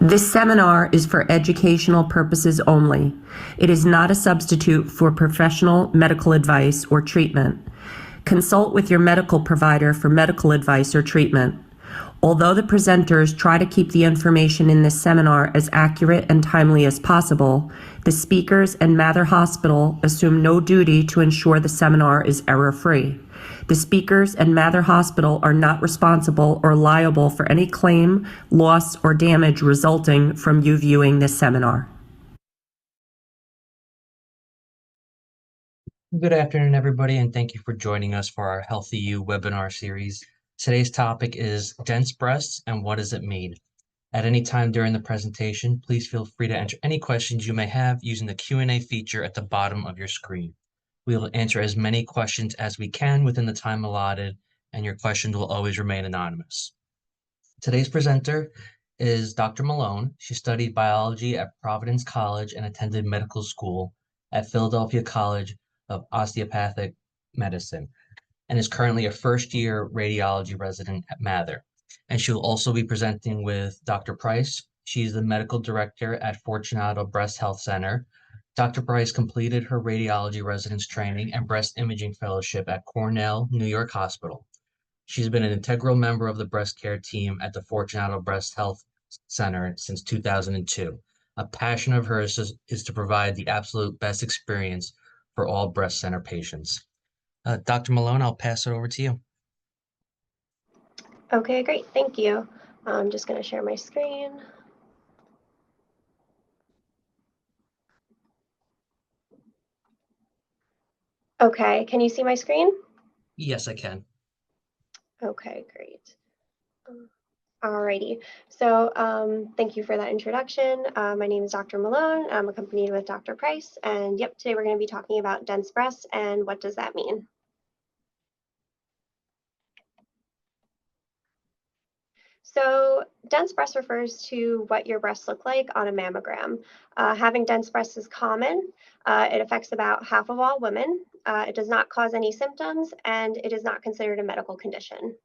This seminar is for educational purposes only. It is not a substitute for professional medical advice or treatment. Consult with your medical provider for medical advice or treatment. Although the presenters try to keep the information in this seminar as accurate and timely as possible, the speakers and Mather Hospital assume no duty to ensure the seminar is error-free. The speakers and Mather Hospital are not responsible or liable for any claim, loss, or damage resulting from you viewing this seminar. Good afternoon, everybody, and thank you for joining us for our HealthyU Webinar Series. Today's topic is dense breasts and what does it mean? At any time during the presentation, please feel free to enter any questions you may have using the Q&A feature at the bottom of your screen. We will answer as many questions as we can within the time allotted, and your questions will always remain anonymous. Today's presenter is Dr. Malone. She studied biology at Providence College and attended medical school at Philadelphia College of Osteopathic Medicine and is currently a first-year radiology resident at Mather. And she will also be presenting with Dr. Price. She's the medical director at Fortunato Breast Health Center. Dr. Price completed her radiology residence training and breast imaging fellowship at Cornell, New York Hospital. She's been an integral member of the breast care team at the Fortunato Breast Health Center since 2002. A passion of hers is to provide the absolute best experience for all breast center patients. Dr. Malone, I'll pass it over to you. Okay, great. Thank you. I'm just going to share my screen. Okay, can you see my screen? Yes, I can. Okay, great. Alrighty, so thank you for that introduction. My name is Dr. Malone. I'm accompanied with Dr. Price, and yep, today we're going to be talking about dense breasts and what does that mean. So dense breasts refers to what your breasts look like on a mammogram. Having dense breasts is common. It affects about half of all women. It does not cause any symptoms, and it is not considered a medical condition.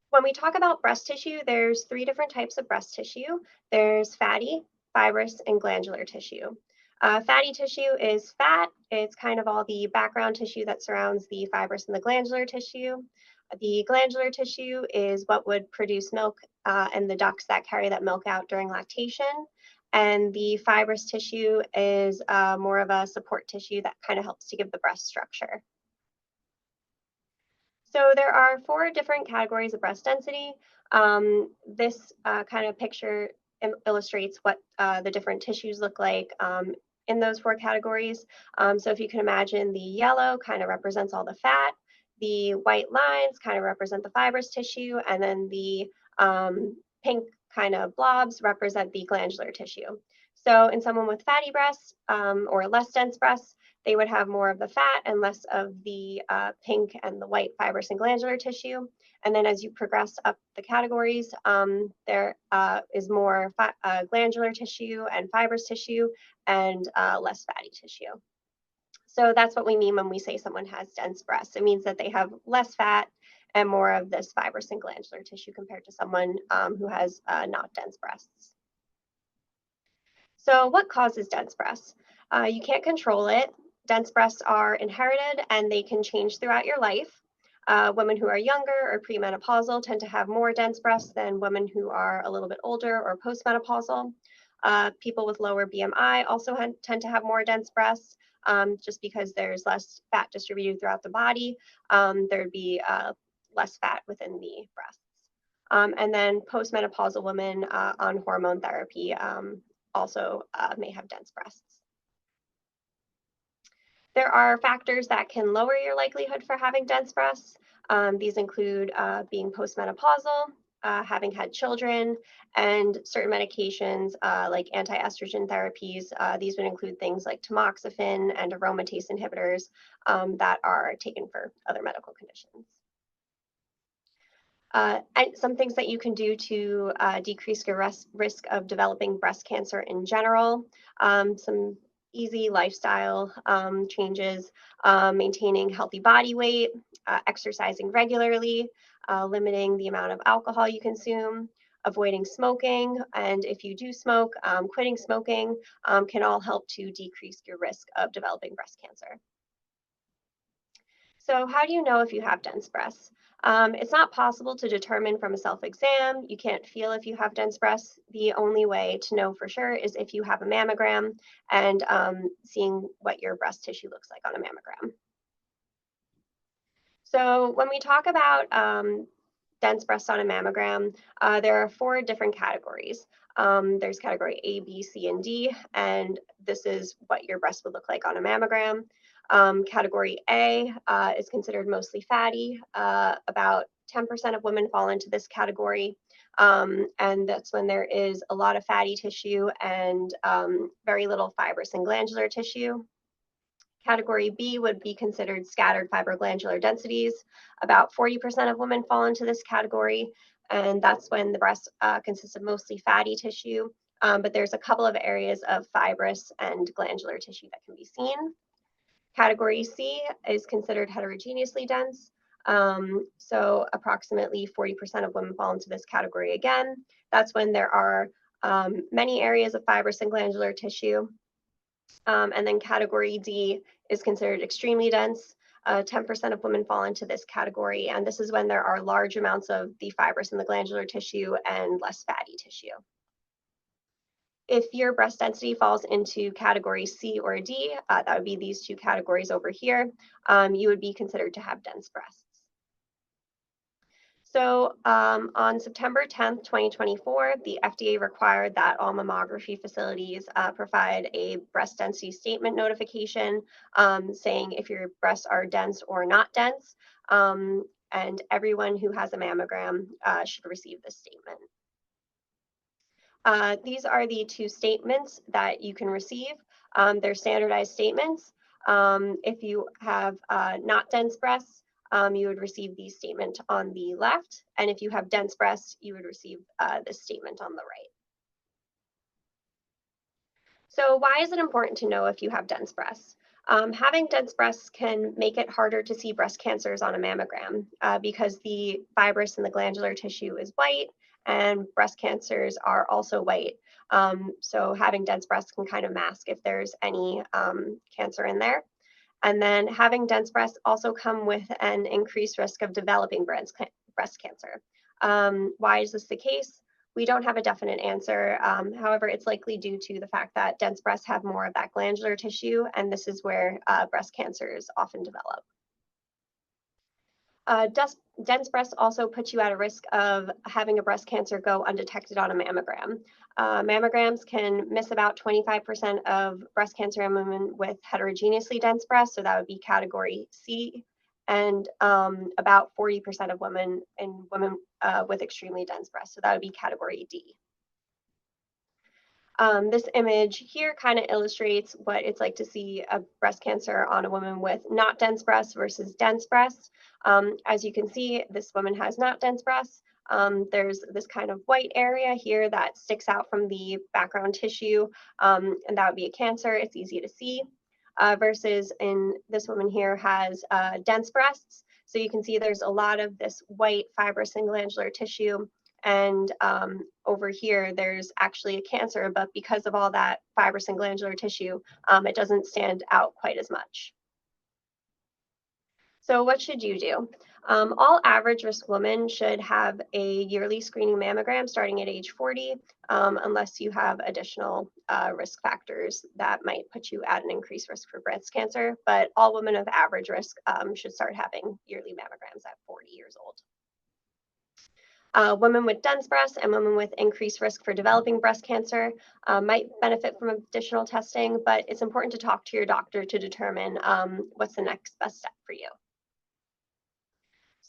When we talk about breast tissue, there's three different types of breast tissue. There's fatty, fibrous, and glandular tissue. Fatty tissue is fat. It's kind of all the background tissue that surrounds the fibrous and the glandular tissue. The glandular tissue is what would produce milk and the ducts that carry that milk out during lactation. And the fibrous tissue is more of a support tissue that kind of helps to give the breast structure. So there are four different categories of breast density. This kind of picture illustrates what the different tissues look like in those four categories. So if you can imagine, the yellow kind of represents all the fat, the white lines kind of represent the fibrous tissue, and then the pink kind of blobs represent the glandular tissue. So in someone with fatty breasts or less dense breasts, they would have more of the fat and less of the pink and the white fibrous and glandular tissue. And then as you progress up the categories, there is more glandular tissue and fibrous tissue and less fatty tissue. So that's what we mean when we say someone has dense breasts. It means that they have less fat and more of this fibrous and glandular tissue compared to someone who has not dense breasts. So what causes dense breasts? You can't control it. Dense breasts are inherited and they can change throughout your life. Women who are younger or premenopausal tend to have more dense breasts than women who are a little bit older or postmenopausal. People with lower BMI also tend to have more dense breasts just because there's less fat distributed throughout the body. There'd be less fat within the breasts. And then postmenopausal women on hormone therapy also may have dense breasts. There are factors that can lower your likelihood for having dense breasts. These include being postmenopausal, having had children, and certain medications like anti-estrogen therapies. These would include things like tamoxifen and aromatase inhibitors that are taken for other medical conditions. And some things that you can do to decrease your risk of developing breast cancer in general. Some easy lifestyle changes, maintaining healthy body weight, exercising regularly, limiting the amount of alcohol you consume, avoiding smoking, and if you do smoke, quitting smoking can all help to decrease your risk of developing breast cancer. So how do you know if you have dense breasts? It's not possible to determine from a self-exam. You can't feel if you have dense breasts. The only way to know for sure is if you have a mammogram and seeing what your breast tissue looks like on a mammogram. So when we talk about dense breasts on a mammogram, there are 4 different categories. There's category A, B, C, and D, and this is what your breast would look like on a mammogram. Category A is considered mostly fatty. About 10% of women fall into this category, and that's when there is a lot of fatty tissue and very little fibrous and glandular tissue. Category B would be considered scattered fibroglandular densities. About 40% of women fall into this category, and that's when the breast consists of mostly fatty tissue, but there's a couple of areas of fibrous and glandular tissue that can be seen. Category C is considered heterogeneously dense. So approximately 40% of women fall into this category again. That's when there are many areas of fibrous and glandular tissue. And then category D is considered extremely dense. 10% of women fall into this category, and this is when there are large amounts of the fibrous and the glandular tissue and less fatty tissue. If your breast density falls into category C or D, that would be these 2 categories over here, you would be considered to have dense breasts. So on September 10th, 2024, the FDA required that all mammography facilities provide a breast density statement notification saying if your breasts are dense or not dense, and everyone who has a mammogram should receive this statement. These are the 2 statements that you can receive. They're standardized statements. If you have not dense breasts, you would receive the statement on the left, and if you have dense breasts, you would receive this statement on the right. So why is it important to know if you have dense breasts? Having dense breasts can make it harder to see breast cancers on a mammogram because the fibrous and the glandular tissue is white, and breast cancers are also white. So having dense breasts can kind of mask if there's any cancer in there. And then having dense breasts also come with an increased risk of developing breast cancer. Why is this the case? We don't have a definite answer. However, it's likely due to the fact that dense breasts have more of that glandular tissue, and this is where breast cancers often develop. Dense breasts also put you at a risk of having a breast cancer go undetected on a mammogram. Mammograms can miss about 25% of breast cancer in women with heterogeneously dense breasts, so that would be category C, and about 40% of women with extremely dense breasts, so that would be category D. This image here kind of illustrates what it's like to see a breast cancer on a woman with not dense breasts versus dense breasts. As you can see, this woman has not dense breasts. There's this kind of white area here that sticks out from the background tissue, and that would be a cancer. It's easy to see. Versus in this woman here has dense breasts. So you can see there's a lot of this white fibrous and glandular tissue. And over here, there's actually a cancer, but because of all that fibrous and glandular tissue, it doesn't stand out quite as much. So what should you do? All average risk women should have a yearly screening mammogram starting at age 40, unless you have additional risk factors that might put you at an increased risk for breast cancer. But all women of average risk should start having yearly mammograms at 40 years old. Women with dense breasts and women with increased risk for developing breast cancer might benefit from additional testing, but it's important to talk to your doctor to determine what's the next best step for you.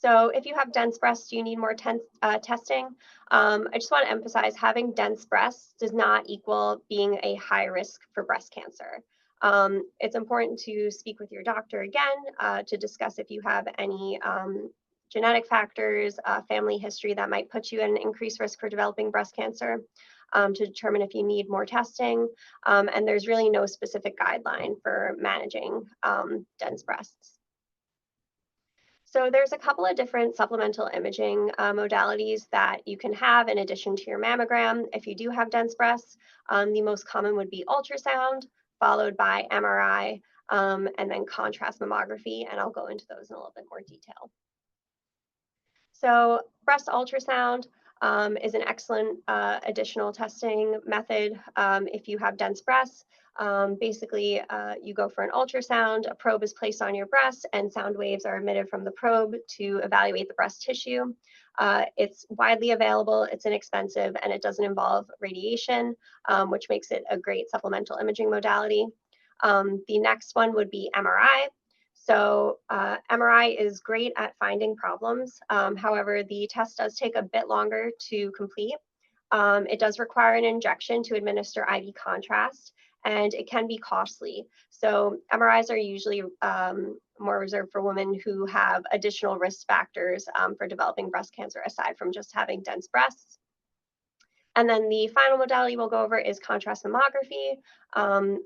So if you have dense breasts, do you need more testing? I just want to emphasize having dense breasts does not equal being a high risk for breast cancer. It's important to speak with your doctor again to discuss if you have any genetic factors, family history that might put you at an increased risk for developing breast cancer, to determine if you need more testing. And there's really no specific guideline for managing dense breasts. So there's a couple of different supplemental imaging modalities that you can have in addition to your mammogram. If you do have dense breasts, the most common would be ultrasound, followed by MRI, and then contrast mammography, and I'll go into those in a little bit more detail. So breast ultrasound is an excellent additional testing method if you have dense breasts. Basically, you go for an ultrasound, a probe is placed on your breast, and sound waves are emitted from the probe to evaluate the breast tissue. It's widely available, it's inexpensive, and it doesn't involve radiation, which makes it a great supplemental imaging modality. The next one would be MRI. So MRI is great at finding problems. However, the test does take a bit longer to complete. It does require an injection to administer IV contrast, and it can be costly. So MRIs are usually more reserved for women who have additional risk factors for developing breast cancer aside from just having dense breasts. And then the final modality we'll go over is contrast mammography.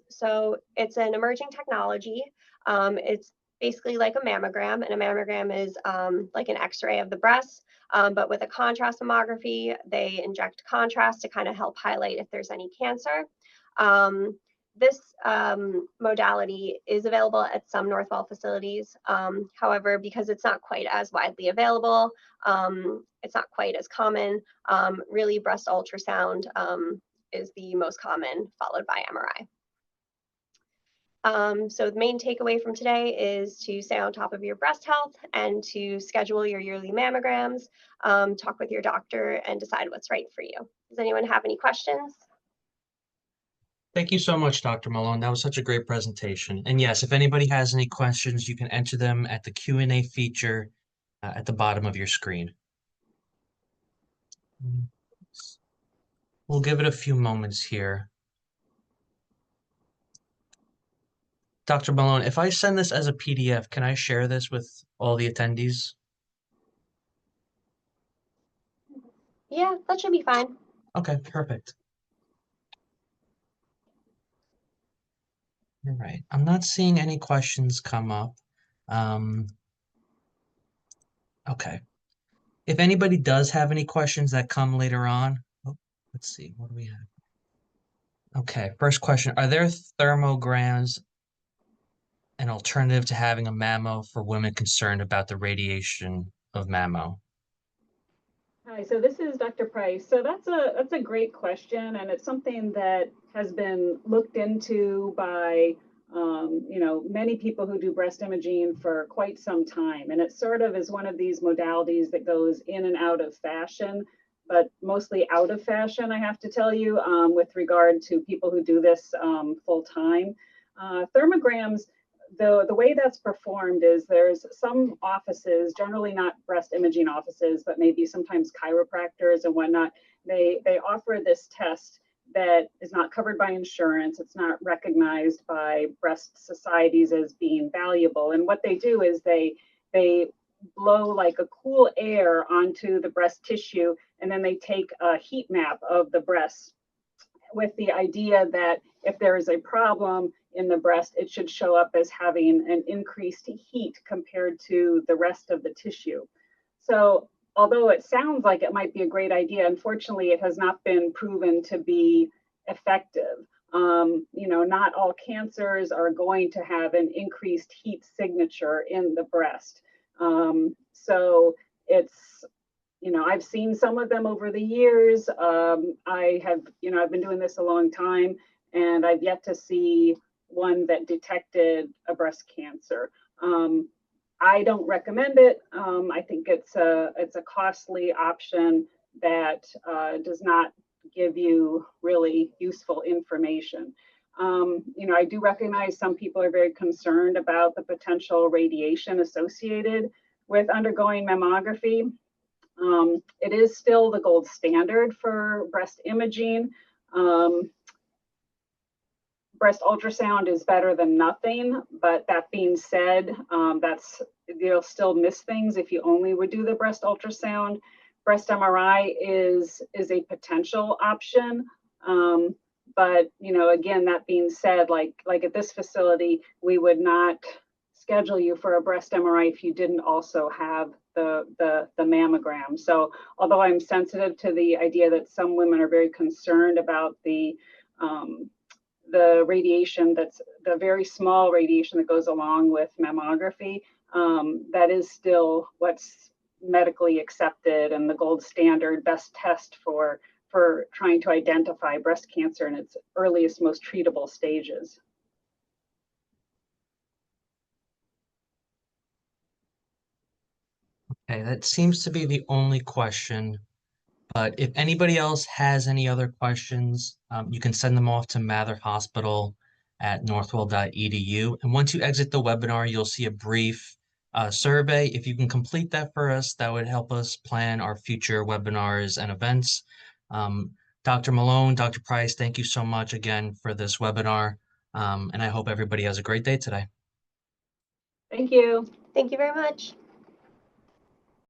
So it's an emerging technology. It's basically like a mammogram, and a mammogram is like an x-ray of the breast, but with a contrast mammography, they inject contrast to kind of help highlight if there's any cancer. This modality is available at some Northwell facilities. However, because it's not quite as widely available, it's not quite as common, really breast ultrasound is the most common, followed by MRI. So the main takeaway from today is to stay on top of your breast health and to schedule your yearly mammograms, talk with your doctor, and decide what's right for you. Does anyone have any questions? Thank you so much, Dr. Malone. That was such a great presentation. And yes, if anybody has any questions, you can enter them at the Q&A feature at the bottom of your screen. We'll give it a few moments here. Dr. Malone, if I send this as a PDF, can I share this with all the attendees? Yeah, that should be fine. Okay, perfect. All right. I'm not seeing any questions come up. Okay. If anybody does have any questions that come later on, let's see, what do we have? Okay, first question. Are there thermograms an alternative to having a mammo for women concerned about the radiation of mammo? Hi, so this is Dr. Price. So that's a great question, and it's something that has been looked into by many people who do breast imaging for quite some time. And it sort of is one of these modalities that goes in and out of fashion, but mostly out of fashion, I have to tell you, with regard to people who do this full time. Thermograms, the way that's performed is there's some offices, generally not breast imaging offices, but maybe sometimes chiropractors and whatnot, they offer this test that is not covered by insurance. It's not recognized by breast societies as being valuable. And what they do is they blow like a cool air onto the breast tissue, and then they take a heat map of the breast with the idea that if there is a problem in the breast, it should show up as having an increased heat compared to the rest of the tissue. So although it sounds like it might be a great idea, unfortunately, it has not been proven to be effective. Not all cancers are going to have an increased heat signature in the breast. So it's, I've seen some of them over the years. I've been doing this a long time, and I've yet to see one that detected a breast cancer. I don't recommend it. I think it's a costly option that does not give you really useful information. I do recognize some people are very concerned about the potential radiation associated with undergoing mammography. It is still the gold standard for breast imaging. Breast ultrasound is better than nothing, but that being said, you'll still miss things if you only would do the breast ultrasound. Breast MRI is a potential option, but again, that being said, like at this facility, we would not schedule you for a breast MRI if you didn't also have the mammogram. So although I'm sensitive to the idea that some women are very concerned about the radiation, that's the very small radiation that goes along with mammography, that is still what's medically accepted and the gold standard best test for trying to identify breast cancer in its earliest, most treatable stages. Okay, that seems to be the only question. But if anybody else has any other questions, you can send them off to Mather Hospital at northwell.edu. And once you exit the webinar, you'll see a brief survey. If you can complete that for us, that would help us plan our future webinars and events. Dr. Malone, Dr. Price, thank you so much again for this webinar. And I hope everybody has a great day today. Thank you. Thank you very much.